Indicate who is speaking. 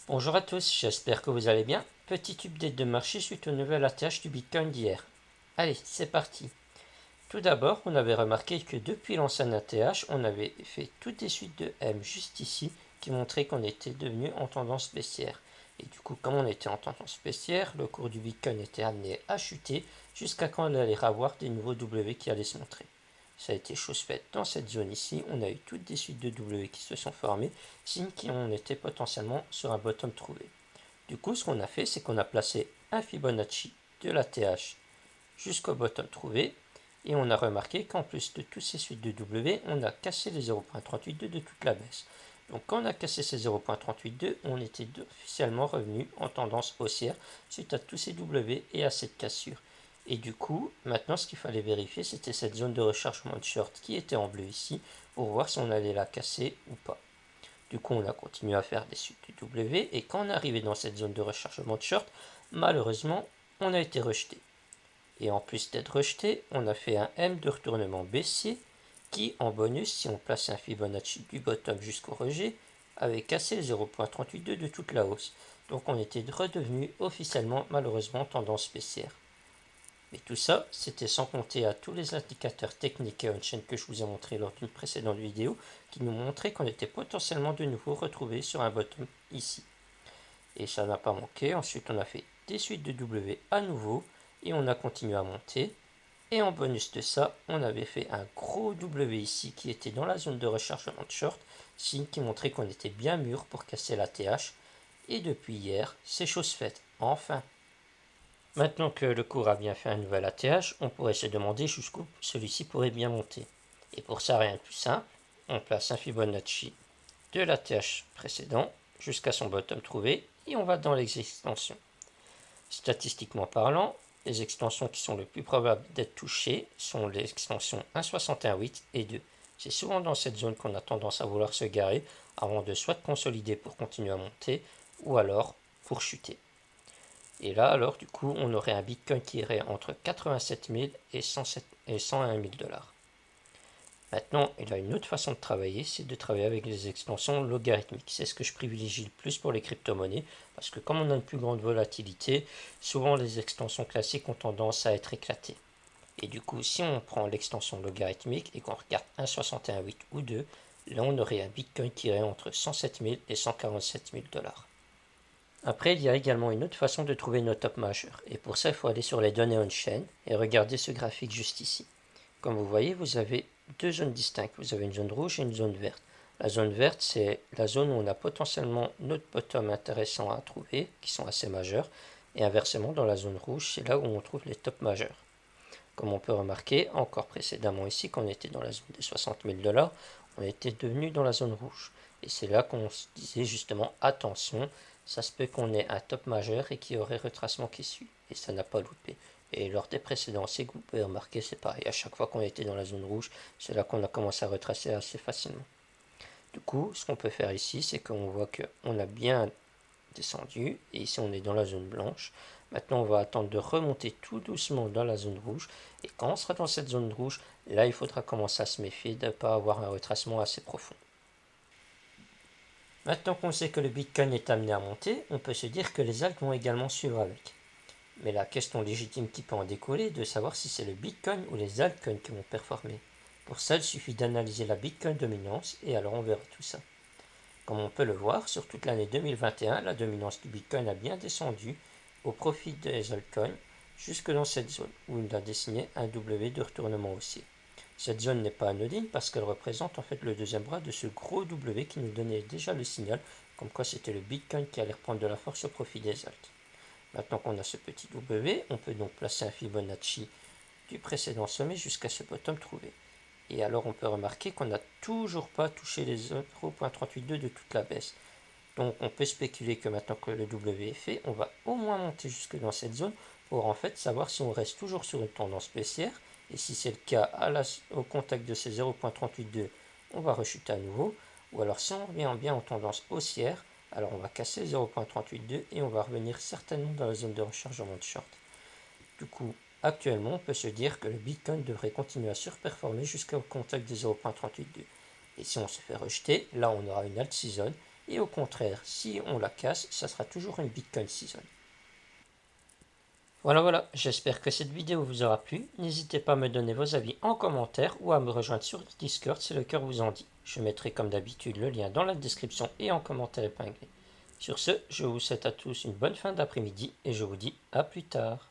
Speaker 1: Bonjour à tous, j'espère que vous allez bien. Petit update de marché suite au nouvel ATH du Bitcoin d'hier. Allez, c'est parti. Tout d'abord, on avait remarqué que depuis l'ancien ATH, on avait fait toutes des suites de M juste ici qui montraient qu'on était devenu en tendance baissière. Et du coup, comme on était en tendance baissière, le cours du Bitcoin était amené à chuter jusqu'à quand on allait avoir des nouveaux W qui allaient se montrer. Ça a été chose faite dans cette zone ici. On a eu toutes des suites de W qui se sont formées, signe qu'on était potentiellement sur un bottom trouvé. Du coup, ce qu'on a fait, c'est qu'on a placé un Fibonacci de la TH jusqu'au bottom trouvé, et on a remarqué qu'en plus de toutes ces suites de W, on a cassé les 0.382 de toute la baisse. Donc quand on a cassé ces 0.382, on était officiellement revenu en tendance haussière suite à tous ces W et à cette cassure. Et du coup, maintenant ce qu'il fallait vérifier, c'était cette zone de rechargement de short qui était en bleu ici, pour voir si on allait la casser ou pas. Du coup, on a continué à faire des suites de W, et quand on est arrivé dans cette zone de rechargement de short, malheureusement, on a été rejeté. Et en plus d'être rejeté, on a fait un M de retournement baissier qui, en bonus, si on place un Fibonacci du bottom jusqu'au rejet, avait cassé le 0.382 de toute la hausse. Donc on était redevenu officiellement, malheureusement, tendance baissière. Mais tout ça, c'était sans compter à tous les indicateurs techniques et on-chain que je vous ai montré lors d'une précédente vidéo, qui nous montraient qu'on était potentiellement de nouveau retrouvé sur un bottom ici. Et ça n'a pas manqué. Ensuite, on a fait des suites de W à nouveau et on a continué à monter. Et en bonus de ça, on avait fait un gros W ici qui était dans la zone de rechargement de short, signe qui montrait qu'on était bien mûr pour casser la TH. Et depuis hier, c'est chose faite, enfin. Maintenant que le cours a bien fait un nouvel ATH, on pourrait se demander jusqu'où celui-ci pourrait bien monter. Et pour ça, rien de plus simple, on place un Fibonacci de l'ATH précédent jusqu'à son bottom trouvé et on va dans les extensions. Statistiquement parlant, les extensions qui sont le plus probables d'être touchées sont les extensions 1,61,8 et 2. C'est souvent dans cette zone qu'on a tendance à vouloir se garer avant de soit consolider pour continuer à monter ou alors pour chuter. Et là, alors, du coup, on aurait un Bitcoin qui irait entre 87 000 et 101 000 $. Maintenant, il a une autre façon de travailler, c'est de travailler avec les extensions logarithmiques. C'est ce que je privilégie le plus pour les crypto-monnaies, parce que comme on a une plus grande volatilité, souvent les extensions classiques ont tendance à être éclatées. Et du coup, si on prend l'extension logarithmique et qu'on regarde 1,61,8 ou 2, là on aurait un Bitcoin qui irait entre 107 000 et 147 000 $. Après, il y a également une autre façon de trouver nos top majeurs. Et pour ça, il faut aller sur les données on-chain et regarder ce graphique juste ici. Comme vous voyez, vous avez deux zones distinctes. Vous avez une zone rouge et une zone verte. La zone verte, c'est la zone où on a potentiellement notre bottom intéressant à trouver, qui sont assez majeurs. Et inversement, dans la zone rouge, c'est là où on trouve les top majeurs. Comme on peut remarquer, encore précédemment ici, quand on était dans la zone des 60 000 $, on était devenu dans la zone rouge. Et c'est là qu'on se disait justement, attention, ça se peut qu'on ait un top majeur et qu'il y aurait retracement qui suit. Et ça n'a pas loupé. Et lors des précédents cycles, vous pouvez remarquer, c'est pareil. À chaque fois qu'on était dans la zone rouge, c'est là qu'on a commencé à retracer assez facilement. Du coup, ce qu'on peut faire ici, c'est qu'on voit qu'on a bien descendu. Et ici, on est dans la zone blanche. Maintenant, on va attendre de remonter tout doucement dans la zone rouge. Et quand on sera dans cette zone rouge, là, il faudra commencer à se méfier de ne pas avoir un retracement assez profond. Maintenant qu'on sait que le Bitcoin est amené à monter, on peut se dire que les altcoins vont également suivre avec. Mais la question légitime qui peut en découler est de savoir si c'est le Bitcoin ou les altcoins qui vont performer. Pour ça, il suffit d'analyser la Bitcoin dominance et alors on verra tout ça. Comme on peut le voir, sur toute l'année 2021, la dominance du Bitcoin a bien descendu au profit des altcoins jusque dans cette zone où il a dessiné un W de retournement haussier. Cette zone n'est pas anodine parce qu'elle représente en fait le deuxième bras de ce gros W qui nous donnait déjà le signal comme quoi c'était le Bitcoin qui allait reprendre de la force au profit des alts. Maintenant qu'on a ce petit W, on peut donc placer un Fibonacci du précédent sommet jusqu'à ce bottom trouvé. Et alors on peut remarquer qu'on n'a toujours pas touché les 0.382 de toute la baisse. Donc on peut spéculer que maintenant que le W est fait, on va au moins monter jusque dans cette zone pour en fait savoir si on reste toujours sur une tendance baissière. Et si c'est le cas au contact de ces 0.382, on va rechuter à nouveau. Ou alors si on revient bien en tendance haussière, alors on va casser 0.382 et on va revenir certainement dans la zone de rechargement de short. Du coup, actuellement, on peut se dire que le Bitcoin devrait continuer à surperformer jusqu'au contact des 0.382. Et si on se fait rejeter, là on aura une alt season Et au contraire, si on la casse, ça sera toujours une Bitcoin season. Voilà, j'espère que cette vidéo vous aura plu. N'hésitez pas à me donner vos avis en commentaire ou à me rejoindre sur Discord si le cœur vous en dit. Je mettrai comme d'habitude le lien dans la description et en commentaire épinglé. Sur ce, je vous souhaite à tous une bonne fin d'après-midi et je vous dis à plus tard.